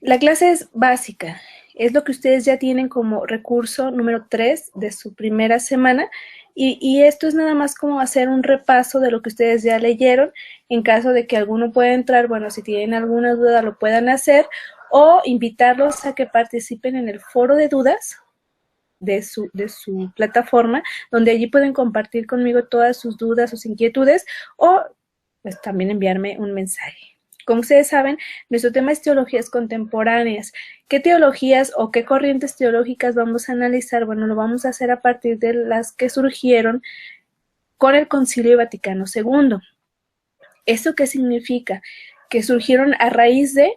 La clase es básica, es lo que ustedes ya tienen como recurso número 3 de su primera semana y esto es nada más como hacer un repaso de lo que ustedes ya leyeron. En caso de que alguno pueda entrar, bueno, si tienen alguna duda lo puedan hacer, o invitarlos a que participen en el foro de dudas de su plataforma, donde allí pueden compartir conmigo todas sus dudas, sus inquietudes, o pues también enviarme un mensaje. Como ustedes saben, nuestro tema es teologías contemporáneas. ¿Qué teologías o qué corrientes teológicas vamos a analizar? Bueno, lo vamos a hacer a partir de las que surgieron con el Concilio Vaticano II. ¿Esto qué significa? ¿Que surgieron a raíz de?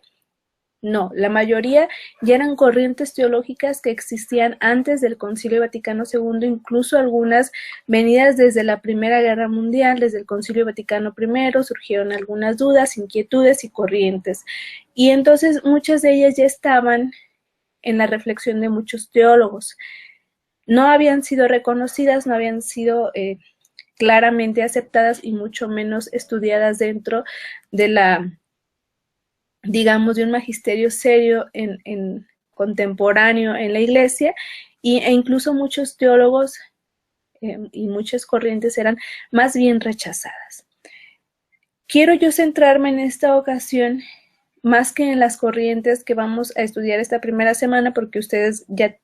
No, la mayoría ya eran corrientes teológicas que existían antes del Concilio Vaticano II, incluso algunas venidas desde la Primera Guerra Mundial, desde el Concilio Vaticano I, surgieron algunas dudas, inquietudes y corrientes. Y entonces muchas de ellas ya estaban en la reflexión de muchos teólogos. No habían sido reconocidas, no habían sido claramente aceptadas y mucho menos estudiadas dentro de la, digamos, de un magisterio serio en contemporáneo en la iglesia, e incluso muchos teólogos y muchas corrientes eran más bien rechazadas. Quiero yo centrarme en esta ocasión más que en las corrientes que vamos a estudiar esta primera semana, porque ustedes ya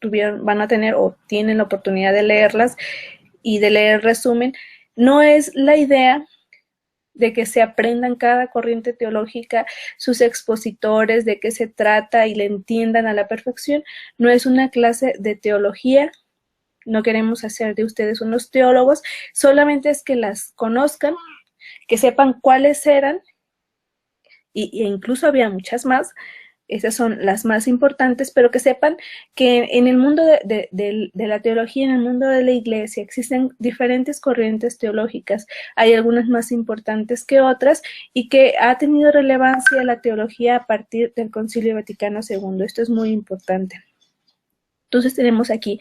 van a tener o tienen la oportunidad de leerlas y de leer el resumen. No es la idea de que se aprendan cada corriente teológica, sus expositores, de qué se trata y le entiendan a la perfección. No es una clase de teología, no queremos hacer de ustedes unos teólogos, solamente es que las conozcan, que sepan cuáles eran, e incluso había muchas más. Esas son las más importantes, pero que sepan que en el mundo de la teología, en el mundo de la iglesia, existen diferentes corrientes teológicas. Hay algunas más importantes que otras y que ha tenido relevancia la teología a partir del Concilio Vaticano II. Esto es muy importante. Entonces tenemos aquí,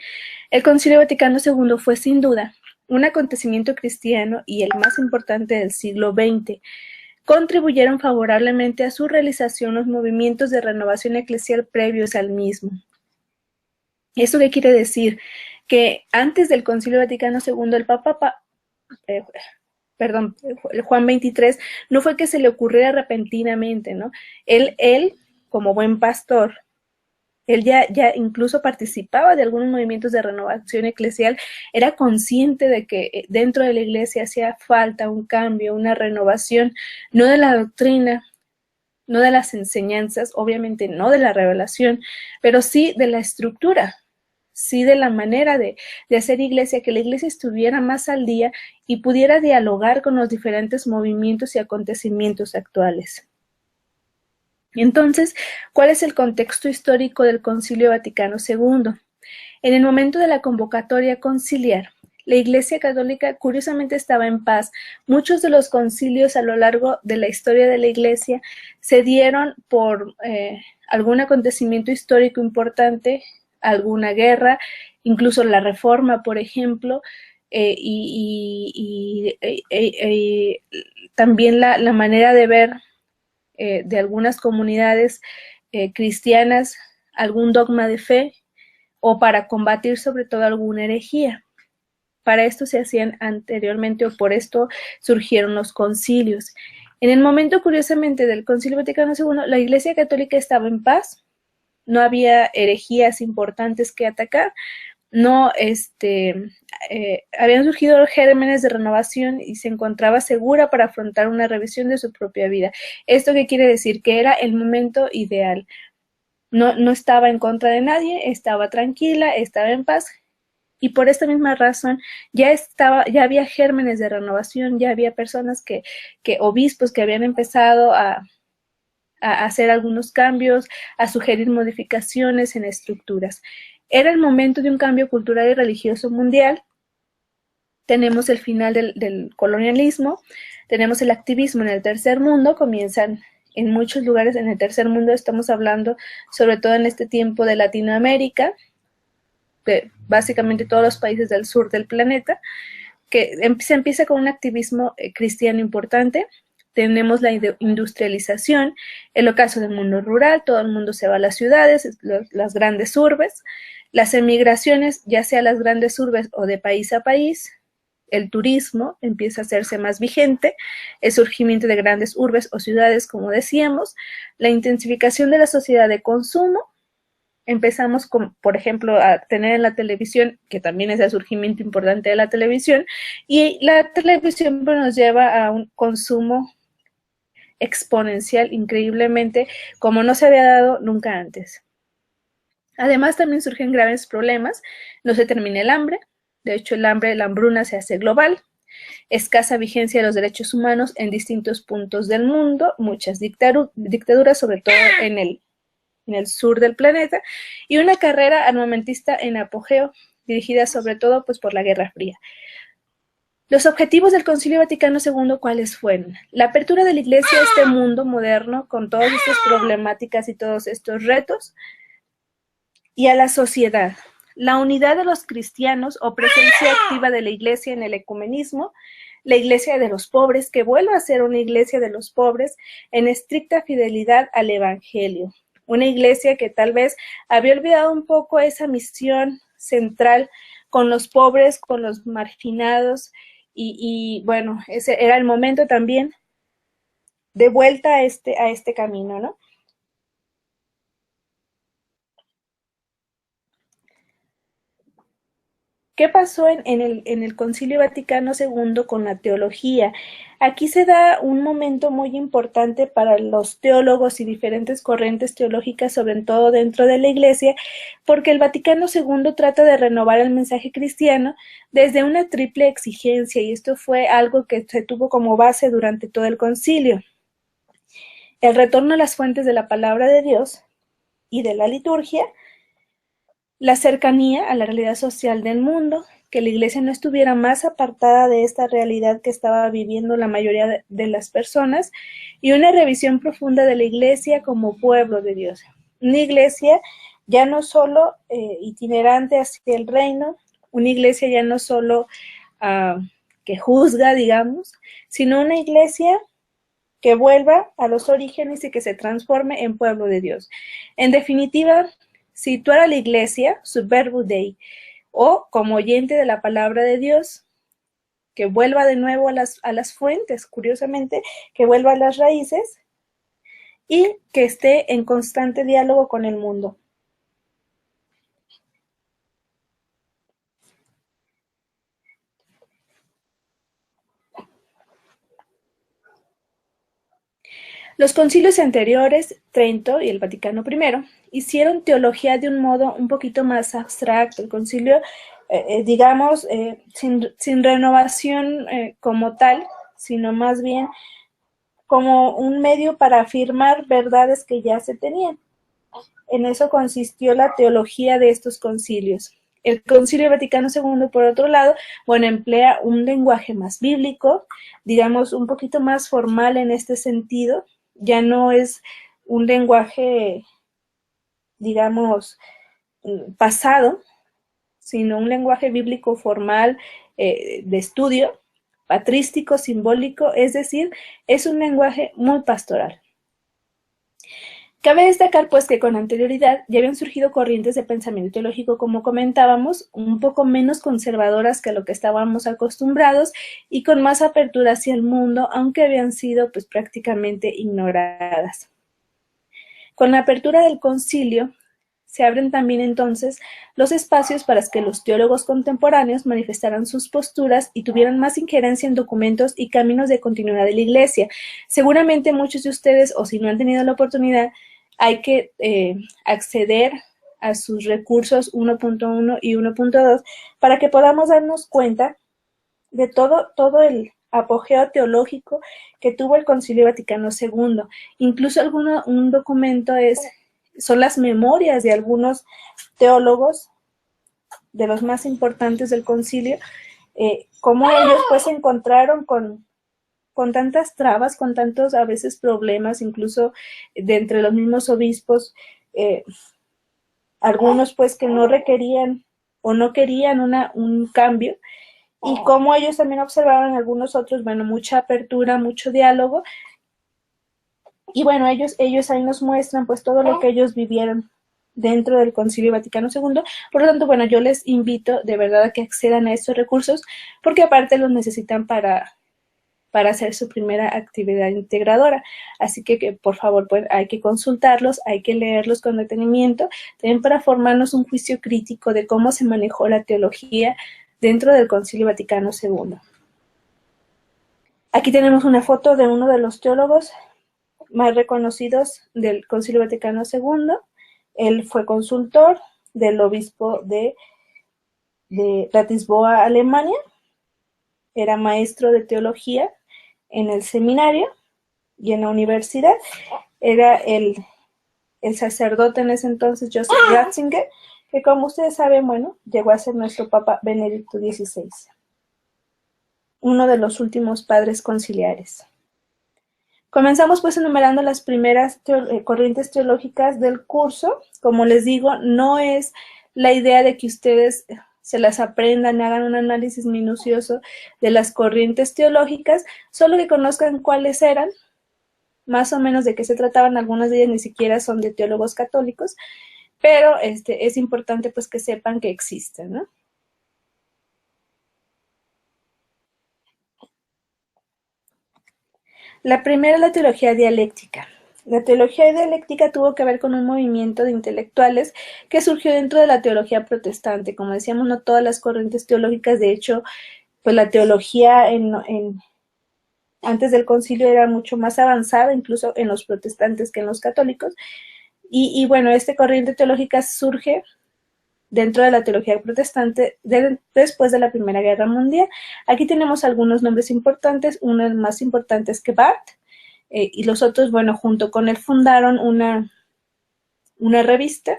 el Concilio Vaticano II fue sin duda un acontecimiento cristiano y el más importante del siglo XX. Contribuyeron favorablemente a su realización los movimientos de renovación eclesial previos al mismo. ¿Esto qué quiere decir? Que antes del Concilio Vaticano II, el el Juan XXIII, no fue que se le ocurriera repentinamente, ¿no? Él como buen pastor, él ya incluso participaba de algunos movimientos de renovación eclesial, era consciente de que dentro de la iglesia hacía falta un cambio, una renovación, no de la doctrina, no de las enseñanzas, obviamente no de la revelación, pero sí de la estructura, sí de la manera de hacer iglesia, que la iglesia estuviera más al día y pudiera dialogar con los diferentes movimientos y acontecimientos actuales. Entonces, ¿cuál es el contexto histórico del Concilio Vaticano II? En el momento de la convocatoria conciliar, la Iglesia Católica curiosamente estaba en paz. Muchos de los concilios a lo largo de la historia de la Iglesia se dieron por algún acontecimiento histórico importante, alguna guerra, incluso la Reforma, por ejemplo, también la manera de ver de algunas comunidades cristianas algún dogma de fe o para combatir sobre todo alguna herejía. Para esto se hacían anteriormente o por esto surgieron los concilios. En el momento, curiosamente, del Concilio Vaticano II, la Iglesia Católica estaba en paz, no había herejías importantes que atacar, no habían surgido gérmenes de renovación y se encontraba segura para afrontar una revisión de su propia vida. ¿Esto qué quiere decir? Que era el momento ideal. No estaba en contra de nadie, estaba tranquila, estaba en paz, y por esta misma razón ya había gérmenes de renovación, ya había personas obispos que habían empezado a hacer algunos cambios, a sugerir modificaciones en estructuras. Era el momento de un cambio cultural y religioso mundial. Tenemos el final del colonialismo, tenemos el activismo en el tercer mundo, comienzan en muchos lugares en el tercer mundo, estamos hablando sobre todo en este tiempo de Latinoamérica, de básicamente todos los países del sur del planeta, que se empieza con un activismo cristiano importante. tenemos la industrialización, el ocaso del mundo rural, todo el mundo se va a las ciudades, las grandes urbes, las emigraciones, ya sea a las grandes urbes o de país a país, el turismo empieza a hacerse más vigente, el surgimiento de grandes urbes o ciudades, como decíamos, la intensificación de la sociedad de consumo. Empezamos, por ejemplo, a tener en la televisión, que también es el surgimiento importante de la televisión, y la televisión pues, nos lleva a un consumo exponencial, increíblemente, como no se había dado nunca antes. Además, también surgen graves problemas, no se termina el hambre, de hecho la hambruna se hace global, escasa vigencia de los derechos humanos en distintos puntos del mundo, muchas dictaduras, sobre todo en el sur del planeta, y una carrera armamentista en apogeo, dirigida sobre todo pues, por la Guerra Fría. Los objetivos del Concilio Vaticano II, ¿cuáles fueron? La apertura de la Iglesia a este mundo moderno, con todas estas problemáticas y todos estos retos, y a la sociedad. La unidad de los cristianos o presencia activa de la Iglesia en el ecumenismo, la Iglesia de los pobres, que vuelva a ser una Iglesia de los pobres en estricta fidelidad al Evangelio. Una Iglesia que tal vez había olvidado un poco esa misión central con los pobres, con los marginados, y bueno, ese era el momento también de vuelta a este camino, ¿no? ¿Qué pasó en el Concilio Vaticano II con la teología? Aquí se da un momento muy importante para los teólogos y diferentes corrientes teológicas, sobre todo dentro de la Iglesia, porque el Vaticano II trata de renovar el mensaje cristiano desde una triple exigencia, y esto fue algo que se tuvo como base durante todo el concilio. El retorno a las fuentes de la palabra de Dios y de la liturgia, la cercanía a la realidad social del mundo, que la Iglesia no estuviera más apartada de esta realidad que estaba viviendo la mayoría de las personas, y una revisión profunda de la Iglesia como pueblo de Dios. Una Iglesia ya no solo itinerante hacia el reino, una Iglesia ya no solo que juzga, digamos, sino una Iglesia que vuelva a los orígenes y que se transforme en pueblo de Dios. En definitiva, situar a la Iglesia, sub verbo Dei, o como oyente de la palabra de Dios, que vuelva de nuevo a las fuentes, curiosamente, que vuelva a las raíces y que esté en constante diálogo con el mundo. Los concilios anteriores, Trento y el Vaticano I, hicieron teología de un modo un poquito más abstracto. El concilio, digamos, sin renovación como tal, sino más bien como un medio para afirmar verdades que ya se tenían. En eso consistió la teología de estos concilios. El Concilio Vaticano II, por otro lado, bueno, emplea un lenguaje más bíblico, digamos, un poquito más formal en este sentido. Ya no es un lenguaje, digamos, pasado, sino un lenguaje bíblico formal de estudio, patrístico, simbólico, es decir, es un lenguaje muy pastoral. Cabe destacar, pues, que con anterioridad ya habían surgido corrientes de pensamiento teológico, como comentábamos, un poco menos conservadoras que a lo que estábamos acostumbrados y con más apertura hacia el mundo, aunque habían sido, pues, prácticamente ignoradas. Con la apertura del concilio, se abren también entonces los espacios para que los teólogos contemporáneos manifestaran sus posturas y tuvieran más injerencia en documentos y caminos de continuidad de la Iglesia. Seguramente muchos de ustedes, o si no han tenido la oportunidad, hay que acceder a sus recursos 1.1 y 1.2 para que podamos darnos cuenta de todo el apogeo teológico que tuvo el Concilio Vaticano II. Incluso un documento son las memorias de algunos teólogos, de los más importantes del concilio, cómo ellos pues se encontraron con tantas trabas, con tantos a veces problemas, incluso de entre los mismos obispos, algunos pues que no requerían o no querían un cambio, y como ellos también observaron algunos otros, bueno, mucha apertura, mucho diálogo, y bueno, ellos ahí nos muestran pues todo lo que ellos vivieron dentro del Concilio Vaticano II. Por lo tanto, bueno, yo les invito de verdad a que accedan a estos recursos, porque aparte los necesitan para hacer su primera actividad integradora. Así que por favor, pues hay que consultarlos, hay que leerlos con detenimiento, también para formarnos un juicio crítico de cómo se manejó la teología dentro del Concilio Vaticano II. Aquí tenemos una foto de uno de los teólogos más reconocidos del Concilio Vaticano II. Él fue consultor del obispo de Ratisboa, Alemania. Era maestro de teología en el seminario y en la universidad. Era el sacerdote en ese entonces, Joseph Ratzinger, que como ustedes saben, bueno, llegó a ser nuestro Papa Benedicto XVI, uno de los últimos padres conciliares. Comenzamos pues enumerando las primeras corrientes teológicas del curso. Como les digo, no es la idea de que ustedes se las aprendan, hagan un análisis minucioso de las corrientes teológicas, solo que conozcan cuáles eran, más o menos de qué se trataban. Algunas de ellas ni siquiera son de teólogos católicos, pero es importante pues que sepan que existen, ¿no? La primera es la teología dialéctica. La teología dialéctica tuvo que ver con un movimiento de intelectuales que surgió dentro de la teología protestante. Como decíamos, no todas las corrientes teológicas, de hecho, pues la teología antes del concilio era mucho más avanzada, incluso en los protestantes que en los católicos. Y bueno, esta corriente teológica surge dentro de la teología protestante después de la Primera Guerra Mundial. Aquí tenemos algunos nombres importantes. Uno de los más importantes que Barth, y los otros, bueno, junto con él fundaron una revista,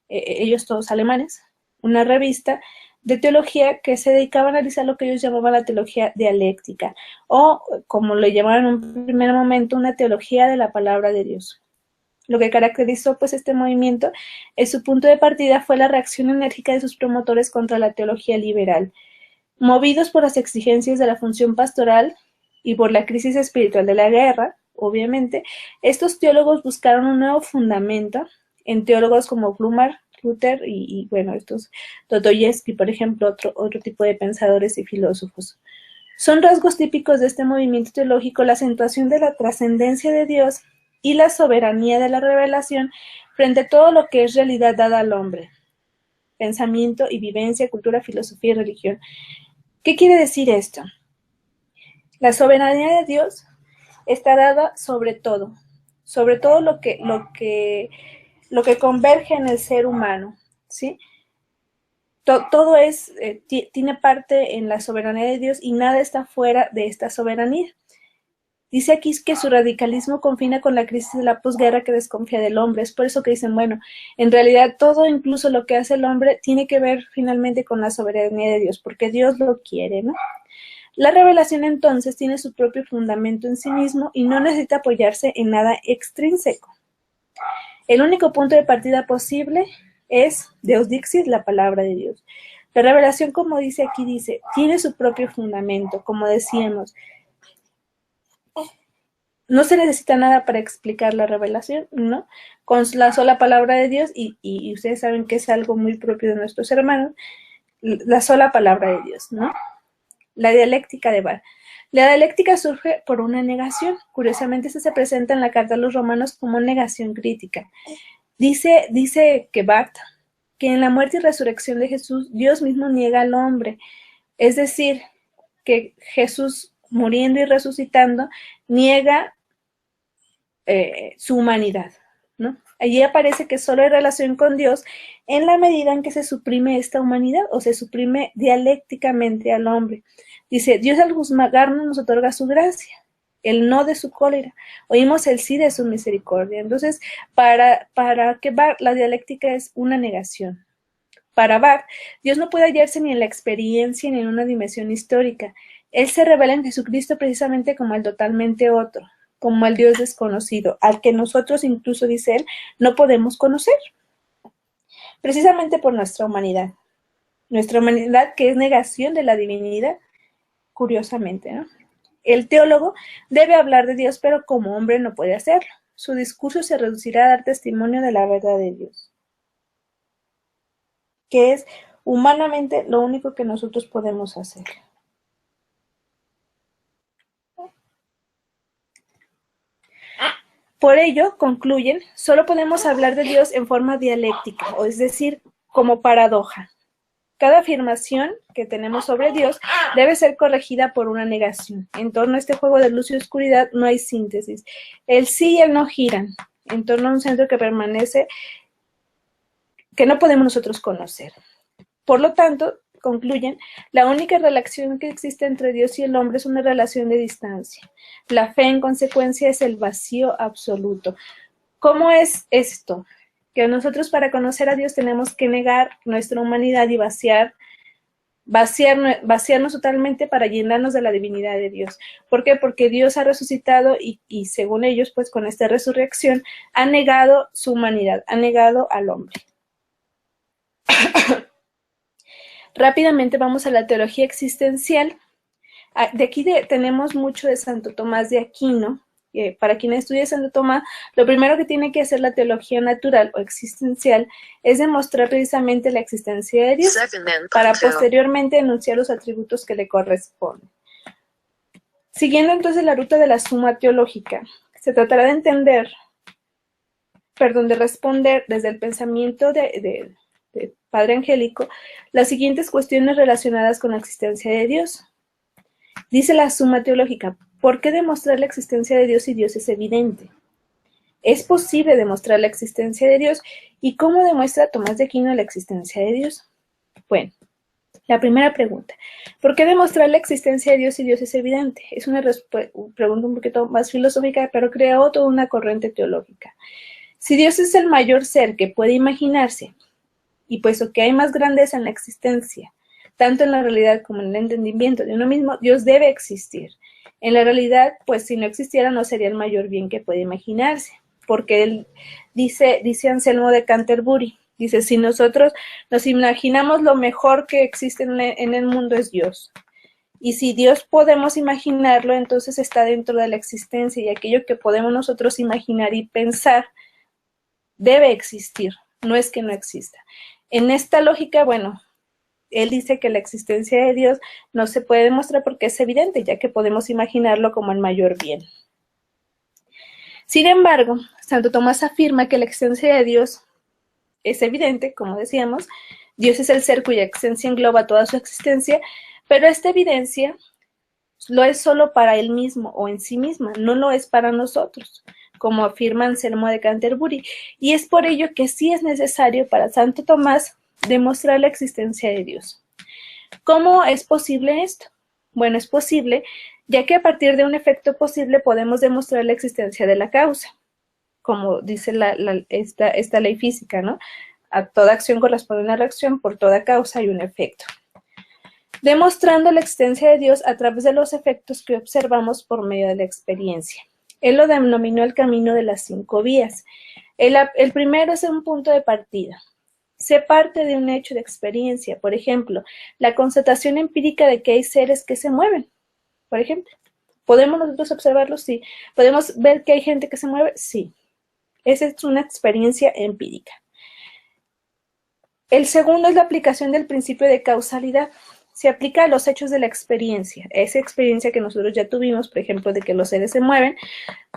ellos todos alemanes, una revista de teología que se dedicaba a analizar lo que ellos llamaban la teología dialéctica, o como lo llamaban en un primer momento, una teología de la palabra de Dios. Lo que caracterizó pues este movimiento, su punto de partida fue la reacción enérgica de sus promotores contra la teología liberal. Movidos por las exigencias de la función pastoral y por la crisis espiritual de la guerra, obviamente, estos teólogos buscaron un nuevo fundamento en teólogos como Blumar, Luther y bueno, estos Dostoyevsky, por ejemplo, otro tipo de pensadores y filósofos. Son rasgos típicos de este movimiento teológico la acentuación de la trascendencia de Dios y la soberanía de la revelación frente a todo lo que es realidad dada al hombre, pensamiento y vivencia, cultura, filosofía y religión. ¿Qué quiere decir esto? La soberanía de Dios está dada sobre todo lo que converge en el ser humano, ¿sí? Todo tiene parte en la soberanía de Dios y nada está fuera de esta soberanía. Dice aquí que su radicalismo confina con la crisis de la posguerra que desconfía del hombre. Es por eso que dicen, bueno, en realidad todo, incluso lo que hace el hombre, tiene que ver finalmente con la soberanía de Dios, porque Dios lo quiere, ¿no? La revelación entonces tiene su propio fundamento en sí mismo y no necesita apoyarse en nada extrínseco. El único punto de partida posible es Deus Dixit, la palabra de Dios. La revelación, como dice aquí, tiene su propio fundamento, como decíamos. No se necesita nada para explicar la revelación, ¿no? Con la sola palabra de Dios, y ustedes saben que es algo muy propio de nuestros hermanos, la sola palabra de Dios, ¿no? La dialéctica de Barth. La dialéctica surge por una negación. Curiosamente, esta se presenta en la Carta a los Romanos como negación crítica. Dice que Barth, que en la muerte y resurrección de Jesús, Dios mismo niega al hombre. Es decir, que Jesús, muriendo y resucitando, niega su humanidad, ¿no? Allí aparece que solo hay relación con Dios en la medida en que se suprime esta humanidad o se suprime dialécticamente al hombre. Dice, Dios al juzgarnos nos otorga su gracia, el no de su cólera, oímos el sí de su misericordia. Entonces, para que Barth, la dialéctica es una negación. Para Barth, Dios no puede hallarse ni en la experiencia ni en una dimensión histórica. Él se revela en Jesucristo precisamente como el totalmente otro, como el Dios desconocido, al que nosotros, incluso dice él, no podemos conocer, precisamente por nuestra humanidad que es negación de la divinidad. curiosamente, ¿no? El teólogo debe hablar de Dios, pero como hombre no puede hacerlo. Su discurso se reducirá a dar testimonio de la verdad de Dios, que es humanamente lo único que nosotros podemos hacer. Por ello, concluyen, solo podemos hablar de Dios en forma dialéctica, o es decir, como paradoja. Cada afirmación que tenemos sobre Dios debe ser corregida por una negación. En torno a este juego de luz y oscuridad no hay síntesis. El sí y el no giran en torno a un centro que permanece, que no podemos nosotros conocer. Por lo tanto, concluyen, la única relación que existe entre Dios y el hombre es una relación de distancia. La fe, en consecuencia, es el vacío absoluto. ¿Cómo es esto? Que nosotros para conocer a Dios tenemos que negar nuestra humanidad y vaciarnos totalmente para llenarnos de la divinidad de Dios. ¿Por qué? Porque Dios ha resucitado y según ellos, pues con esta resurrección, ha negado su humanidad, ha negado al hombre. Rápidamente vamos a la teología existencial. De aquí tenemos mucho de Santo Tomás de Aquino. Para quien estudie Santo Tomás, lo primero que tiene que hacer la teología natural o existencial es demostrar precisamente la existencia de Dios para posteriormente enunciar los atributos que le corresponden. Siguiendo entonces la ruta de la suma teológica, se tratará de responder desde el pensamiento de Padre Angélico las siguientes cuestiones relacionadas con la existencia de Dios. Dice la suma teológica, ¿por qué demostrar la existencia de Dios si Dios es evidente? ¿Es posible demostrar la existencia de Dios? ¿Y cómo demuestra Tomás de Aquino la existencia de Dios? Bueno, la primera pregunta, ¿por qué demostrar la existencia de Dios si Dios es evidente? Es una pregunta un poquito más filosófica, pero creó toda una corriente teológica. Si Dios es el mayor ser que puede imaginarse, y puesto que hay más grandeza en la existencia, tanto en la realidad como en el entendimiento de uno mismo, Dios debe existir. En la realidad, pues si no existiera, no sería el mayor bien que puede imaginarse, porque él dice Anselmo de Canterbury, dice, si nosotros nos imaginamos lo mejor que existe en el mundo es Dios. Y si Dios podemos imaginarlo, entonces está dentro de la existencia y aquello que podemos nosotros imaginar y pensar debe existir, no es que no exista. En esta lógica, bueno, él dice que la existencia de Dios no se puede demostrar porque es evidente, ya que podemos imaginarlo como el mayor bien. Sin embargo, Santo Tomás afirma que la existencia de Dios es evidente, como decíamos, Dios es el ser cuya existencia engloba toda su existencia, pero esta evidencia lo es solo para él mismo o en sí misma, no lo es para nosotros, como afirma Anselmo de Canterbury, y es por ello que sí es necesario para Santo Tomás demostrar la existencia de Dios. ¿Cómo es posible esto? Bueno, es posible, ya que a partir de un efecto posible podemos demostrar la existencia de la causa, como dice esta ley física, ¿no? A toda acción corresponde una reacción, por toda causa hay un efecto. Demostrando la existencia de Dios a través de los efectos que observamos por medio de la experiencia. Él lo denominó el camino de las 5 vías. El primero es un punto de partida. Se parte de un hecho de experiencia, por ejemplo, la constatación empírica de que hay seres que se mueven, por ejemplo. ¿Podemos nosotros observarlo? Sí. ¿Podemos ver que hay gente que se mueve? Sí. Esa es una experiencia empírica. El segundo es la aplicación del principio de causalidad. Se aplica a los hechos de la experiencia, esa experiencia que nosotros ya tuvimos, por ejemplo, de que los seres se mueven,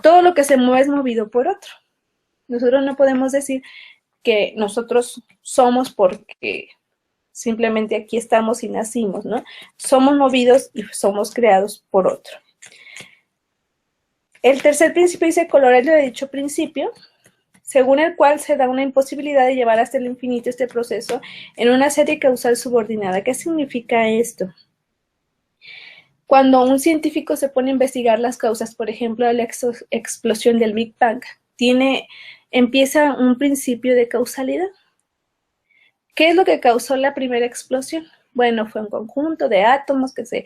todo lo que se mueve es movido por otro. Nosotros no podemos decir que nosotros somos porque simplemente aquí estamos y nacimos, ¿no? Somos movidos y somos creados por otro. El tercer principio dice corollario de dicho principio, según el cual se da una imposibilidad de llevar hasta el infinito este proceso en una serie causal subordinada. ¿Qué significa esto? Cuando un científico se pone a investigar las causas, por ejemplo, de la explosión del Big Bang, empieza un principio de causalidad. ¿Qué es lo que causó la primera explosión? Bueno, fue un conjunto de átomos que se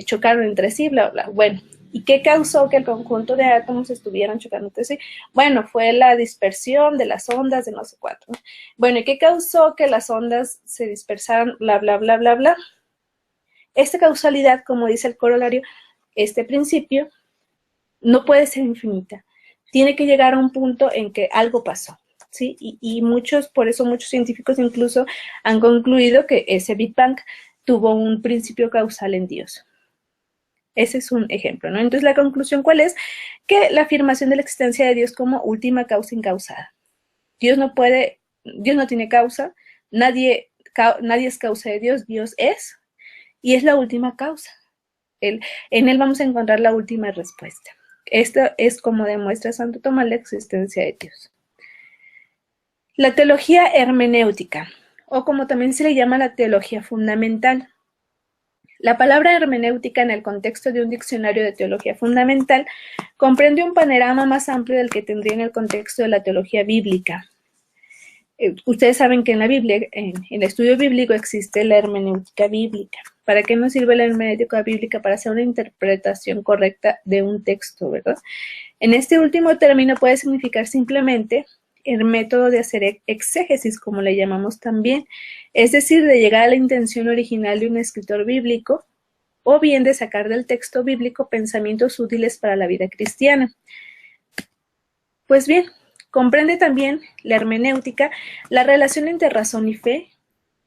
chocaron entre sí, bla, bla. Bueno, ¿y qué causó que el conjunto de átomos estuvieran chocando entre sí? Bueno, fue la dispersión de las ondas de no sé cuánto. Bueno, ¿y qué causó que las ondas se dispersaran? Bla, bla, bla, bla, bla. Esta causalidad, como dice el corolario, este principio, no puede ser infinita. Tiene que llegar a un punto en que algo pasó, ¿sí? Y por eso muchos científicos incluso han concluido que ese Big Bang tuvo un principio causal en Dios. Ese es un ejemplo, ¿no? Entonces, la conclusión, ¿cuál es? Que la afirmación de la existencia de Dios como última causa incausada. Dios no tiene causa, nadie es causa de Dios, Dios es, y es la última causa. En él vamos a encontrar la última respuesta. Esto es como demuestra Santo Tomás la existencia de Dios. La teología hermenéutica, o como también se le llama la teología fundamental. La palabra hermenéutica en el contexto de un diccionario de teología fundamental comprende un panorama más amplio del que tendría en el contexto de la teología bíblica. Ustedes saben que en la Biblia, en el estudio bíblico, existe la hermenéutica bíblica. ¿Para qué nos sirve la hermenéutica bíblica? Para hacer una interpretación correcta de un texto, ¿verdad? En este último término puede significar simplemente el método de hacer exégesis, como le llamamos también, es decir, de llegar a la intención original de un escritor bíblico, o bien de sacar del texto bíblico pensamientos útiles para la vida cristiana. Pues bien, comprende también la hermenéutica la relación entre razón y fe,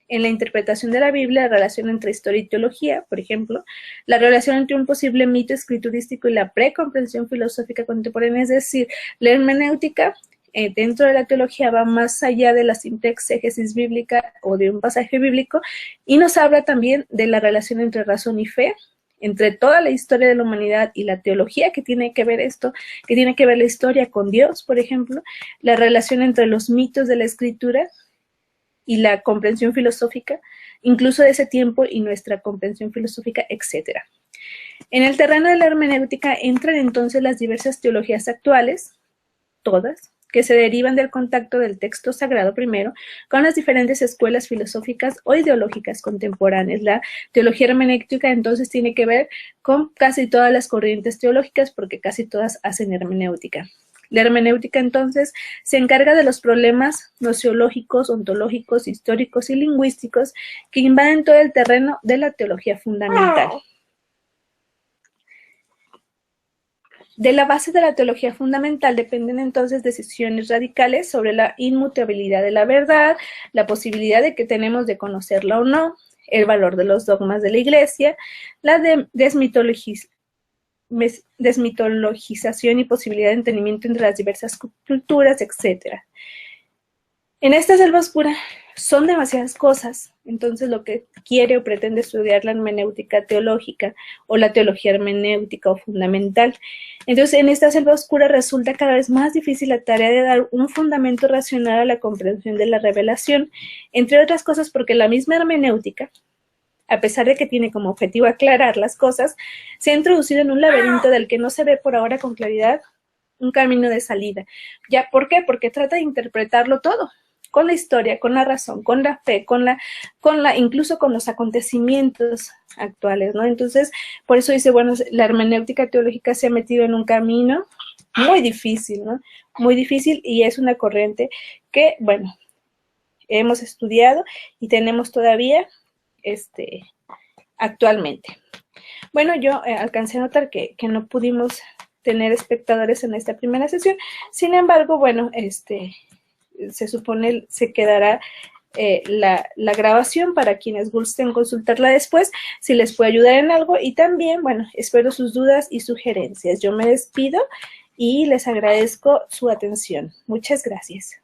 en la interpretación de la Biblia, la relación entre historia y teología, por ejemplo, la relación entre un posible mito escriturístico y la precomprensión filosófica contemporánea, es decir, la hermenéutica dentro de la teología va más allá de la simple exégesis bíblica o de un pasaje bíblico y nos habla también de la relación entre razón y fe, entre toda la historia de la humanidad y la teología, que tiene que ver esto, que tiene que ver la historia con Dios, por ejemplo, la relación entre los mitos de la Escritura y la comprensión filosófica, incluso de ese tiempo y nuestra comprensión filosófica, etc. En el terreno de la hermenéutica entran entonces las diversas teologías actuales, todas, que se derivan del contacto del texto sagrado primero con las diferentes escuelas filosóficas o ideológicas contemporáneas. La teología hermenéutica entonces tiene que ver con casi todas las corrientes teológicas porque casi todas hacen hermenéutica. La hermenéutica entonces se encarga de los problemas nociológicos, ontológicos, históricos y lingüísticos que invaden todo el terreno de la teología fundamental. De la base de la teología fundamental dependen entonces decisiones radicales sobre la inmutabilidad de la verdad, la posibilidad de que tenemos de conocerla o no, el valor de los dogmas de la Iglesia, la desmitologización y posibilidad de entendimiento entre las diversas culturas, etc. En esta selva oscura son demasiadas cosas, entonces lo que quiere o pretende estudiar la hermenéutica teológica o la teología hermenéutica o fundamental. Entonces, en esta selva oscura resulta cada vez más difícil la tarea de dar un fundamento racional a la comprensión de la revelación, entre otras cosas porque la misma hermenéutica, a pesar de que tiene como objetivo aclarar las cosas, se ha introducido en un laberinto del que no se ve por ahora con claridad un camino de salida. ¿Ya por qué? Porque trata de interpretarlo todo, con la historia, con la razón, con la fe, incluso con los acontecimientos actuales, ¿no? Entonces, por eso dice, bueno, la hermenéutica teológica se ha metido en un camino muy difícil, ¿no? Muy difícil, y es una corriente que, bueno, hemos estudiado y tenemos todavía actualmente. Bueno, yo alcancé a notar que no pudimos tener espectadores en esta primera sesión, sin embargo, bueno, se supone se quedará la grabación para quienes gusten consultarla después, si les puede ayudar en algo, y también, bueno, espero sus dudas y sugerencias. Yo me despido y les agradezco su atención. Muchas gracias.